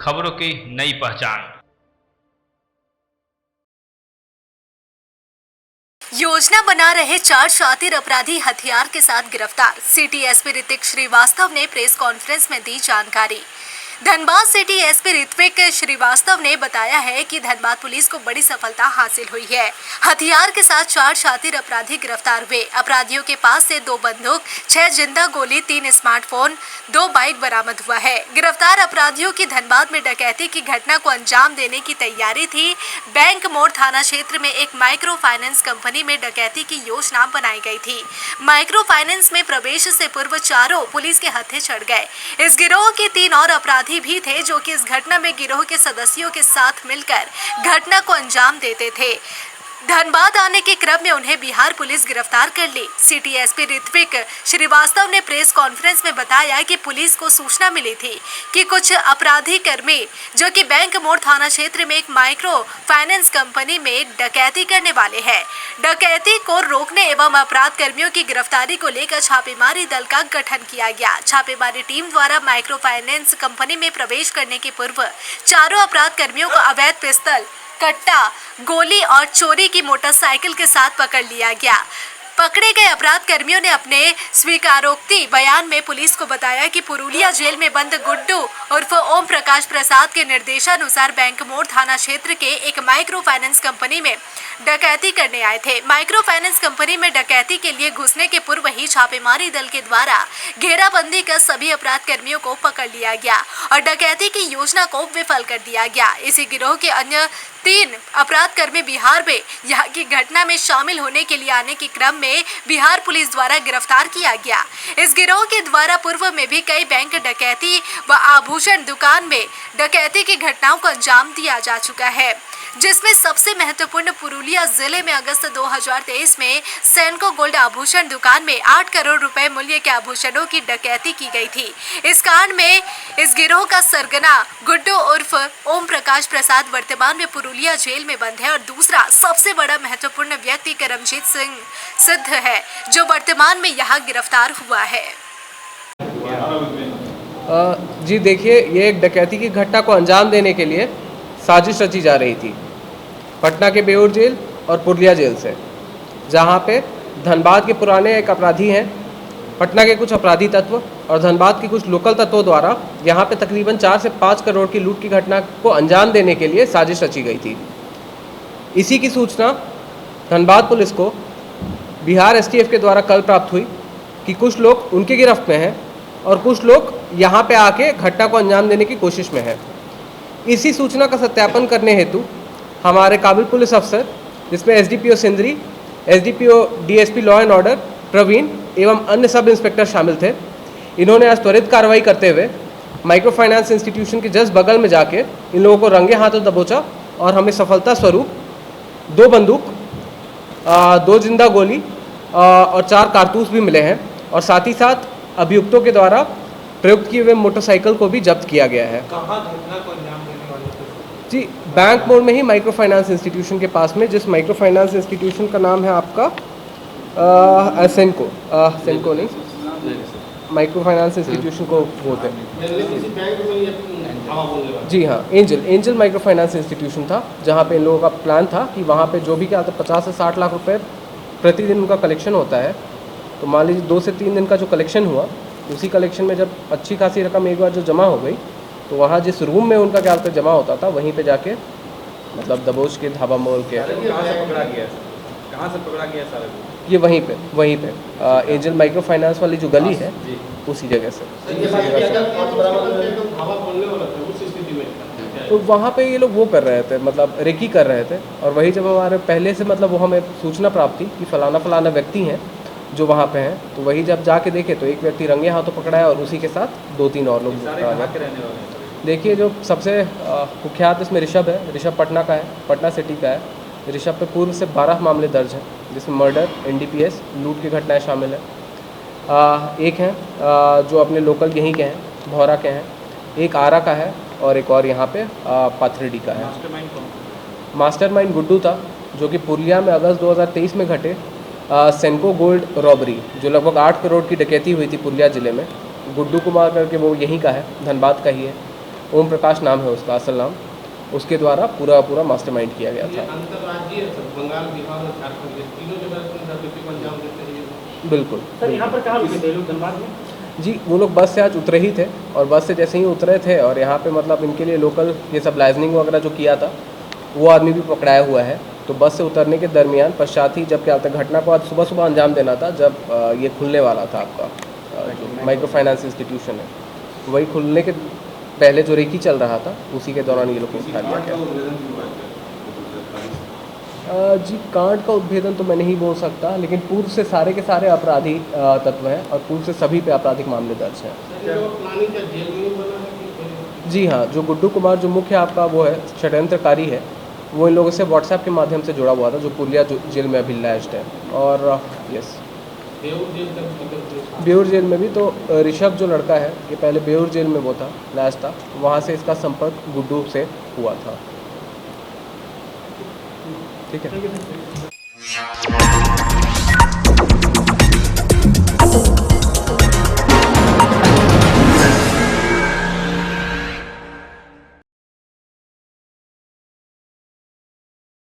खबरों की नई पहचान। योजना बना रहे 4 शातिर अपराधी हथियार के साथ गिरफ्तार। सिटी एसपी ऋतिक श्रीवास्तव ने प्रेस कॉन्फ्रेंस में दी जानकारी। धनबाद सिटी एसपी ऋत्विक श्रीवास्तव ने बताया है कि धनबाद पुलिस को बड़ी सफलता हासिल हुई है। हथियार के साथ 4 शातिर अपराधी गिरफ्तार हुए। अपराधियों के पास से 2 बंदूक, 6 जिंदा गोली, 3 स्मार्टफोन, 2 बाइक बरामद हुआ है। गिरफ्तार अपराधियों की धनबाद में डकैती की घटना को अंजाम देने की तैयारी थी। बैंक मोड़ थाना क्षेत्र में एक माइक्रो फाइनेंस कंपनी में डकैती की योजना बनाई गई थी। माइक्रो फाइनेंस में प्रवेश से पूर्व चारों पुलिस के हत्थे चढ़ गए। इस गिरोह के 3 और अपराधी भी थे जो कि इस घटना में गिरोह के सदस्यों के साथ मिलकर घटना को अंजाम देते थे। धनबाद आने के क्रम में उन्हें बिहार पुलिस गिरफ्तार कर ली। सिटी एसपी ऋत्विक श्रीवास्तव ने प्रेस कॉन्फ्रेंस में बताया कि पुलिस को सूचना मिली थी कि कुछ अपराधी कर्मी जो कि बैंक मोड़ थाना क्षेत्र में एक माइक्रो फाइनेंस कंपनी में डकैती करने वाले हैं। डकैती को रोकने एवं अपराध कर्मियों की गिरफ्तारी को लेकर छापेमारी दल का गठन किया गया। छापेमारी टीम द्वारा माइक्रो फाइनेंस कंपनी में प्रवेश करने के पूर्व चारों अपराध कर्मियों को अवैध पिस्तौल, कट्टा, गोली और चोरी की मोटरसाइकिल के साथ पकड़ लिया गया। पकड़े गए अपराध कर्मियों ने अपने स्वीकारोक्ति बयान में पुलिस को बताया कि पुरुलिया जेल में बंद गुड्डू उर्फ ओम प्रकाश प्रसाद के निर्देशानुसार बैंक मोड़ थाना क्षेत्र के एक माइक्रो फाइनेंस कंपनी में डकैती करने आए थे। माइक्रो फाइनेंस कंपनी में डकैती के लिए घुसने के पूर्व ही छापेमारी दल के द्वारा घेराबंदी कर सभी अपराध कर्मियों को पकड़ लिया गया और डकैती की योजना को विफल कर दिया गया। इसी गिरोह के अन्य 3 अपराध कर्मी बिहार में यहाँ की घटना में शामिल होने के लिए आने के क्रम में बिहार पुलिस द्वारा गिरफ्तार किया गया। इस गिरोह के द्वारा पूर्व में भी कई बैंक डकैती व आभूषण दुकान में डकैती की घटनाओं को अंजाम दिया जा चुका है, जिसमें सबसे महत्वपूर्ण पुरुलिया जिले में अगस्त 2023 में सेनको गोल्ड आभूषण दुकान में 8 करोड़ रुपए मूल्य के आभूषणों की डकैती की गई थी। इस कांड में इस गिरोह का सरगना गुड्डू उर्फ ओम प्रकाश प्रसाद वर्तमान में पुरुलिया जेल में बंद है और दूसरा सबसे बड़ा महत्वपूर्ण व्यक्ति करमजीत सिंह सिद्ध है जो वर्तमान में यहाँ गिरफ्तार हुआ है। जी देखिए, ये एक डकैती की घटना को अंजाम देने के लिए साजिश रची जा रही थी पटना के बेऊर जेल और पुरुलिया जेल से, जहां पे धनबाद के पुराने एक अपराधी हैं, पटना के कुछ अपराधी तत्व और धनबाद के कुछ लोकल तत्वों द्वारा यहां पे तकरीबन 4 से 5 करोड़ की लूट की घटना को अंजाम देने के लिए साजिश रची गई थी। इसी की सूचना धनबाद पुलिस को बिहार एसटीएफ के द्वारा कल प्राप्त हुई कि कुछ लोग उनके गिरफ्त में हैं और कुछ लोग यहाँ पे आके घटना को अंजाम देने की कोशिश में हैं। इसी सूचना का सत्यापन करने हेतु हमारे काबिल पुलिस अफसर, जिसमें SDPO Sindri, SDPO DSP law and order Praveen एवं अन्य सब इंस्पेक्टर शामिल थे। इन्होंने आज त्वरित कार्रवाई करते हुए माइक्रो फाइनेंस इंस्टीट्यूशन के जस्ट बगल में जाके इन लोगों को रंगे हाथों दबोचा और हमें सफलता स्वरूप 2 बंदूक, 2 जिंदा गोली और 4 कारतूस भी मिले हैं और साथ ही साथ अभियुक्तों के द्वारा प्रयुक्त किए हुए मोटरसाइकिल को भी जब्त किया गया है। कहाँ घटना को अंजाम देने वाले थे? जी, बैंक मोड़ में ही माइक्रो फाइनेंस इंस्टीट्यूशन के पास में, जिस माइक्रो फाइनेंस इंस्टीट्यूशन का नाम है आपका सेनको नहीं, माइक्रो फाइनेंस इंस्टीट्यूशन को बोलते हैं। जी हाँ, एंजल माइक्रो फाइनेंस इंस्टीट्यूशन था, जहाँ पे इन लोगों का प्लान था कि वहाँ पे जो भी क्या 50 से 60 लाख रुपए प्रतिदिन उनका कलेक्शन होता है। तो मान लीजिए 2 से 3 दिन का जो कलेक्शन हुआ, उसी कलेक्शन में जब अच्छी खासी रकम एक बार जो जमा हो गई तो वहाँ जिस रूम में उनका क्या होता जमा होता था, वहीं पे जाके मतलब दबोच के धाबा मोड़ के कहाँ से पकड़ा गया सारा? ये वहीं पे एंजल माइक्रो फाइनेंस वाली जो गली है उसी जगह से। तो वहाँ पे ये लोग वो कर रहे थे, मतलब रेकी कर रहे थे और वही जब हमारे पहले से मतलब वो हमें सूचना प्राप्त थी कि फलाना व्यक्ति हैं जो वहाँ पे हैं, तो वही जब जाके देखे तो एक व्यक्ति रंगे हाथों पकड़ा है और उसी के साथ 2-3 और लोग। देखिए, जो सबसे कुख्यात इसमें ऋषभ है। ऋषभ पटना का है, पटना सिटी का है। ऋषभ पे पूर्व से 12 मामले दर्ज हैं, जिसमें मर्डर, एनडीपीएस, लूट की घटनाएं शामिल है। एक हैं जो अपने लोकल यहीं के हैं, भौरा के हैं, एक आरा का है और एक और यहाँ पे पाथरेडी का है। मास्टरमाइंड गुड्डू था, जो कि पुरुलिया में अगस्त 2023 में घटे सेनको गोल्ड रॉबरी, जो लगभग 8 करोड़ की डकैती हुई थी पुरुलिया ज़िले में। गुड्डू कुमार करके वो यहीं का है, धनबाद का ही है। ओम प्रकाश नाम है उसका असल नाम, उसके द्वारा पूरा मास्टरमाइंड किया गया था। अंतर्राज्यीय बंगाल, बिहार और झारखंड, ये तीनों जगह प्रवृत्ति को अंजाम देते हैं। बिल्कुल सर यहाँ पर कहाँ रुके थे लोग धनबाद में? जी, वो लोग बस से आज उतरे ही थे और बस से जैसे ही उतरे थे और यहाँ पे मतलब इनके लिए लोकल ये सब लाइजनिंग वगैरह जो किया था वो आदमी भी पकड़ाया हुआ है। तो बस से उतरने के दरमियान पश्चात ही जब क्या होता है, घटना को आज सुबह अंजाम देना था जब ये खुलने वाला था आपका जो माइक्रो फाइनेंस इंस्टीट्यूशन है, वही खुलने के पहले जो रेकी चल रहा था उसी के दौरान ये लोग को उठा लिया गया। जी, कांड का उद्भेदन तो मैं नहीं बोल सकता, लेकिन पूर्व से सारे के सारे अपराधी तत्व हैं और पूर्व से सभी पे आपराधिक मामले दर्ज हैं। जी हाँ, जो गुड्डू कुमार जो मुख्य आपका वो है षड्यंत्रकारी है, वो इन लोगों से व्हाट्सएप के माध्यम से जुड़ा हुआ था जो पुलिया जेल में अभी लैस्ड है। और यस, बेऊर जेल में भी तो ऋषभ जो लड़का है ये पहले बेऊर जेल में वो था, लैस्ड था, वहाँ से इसका संपर्क गुड्डू से हुआ था। ठीक है।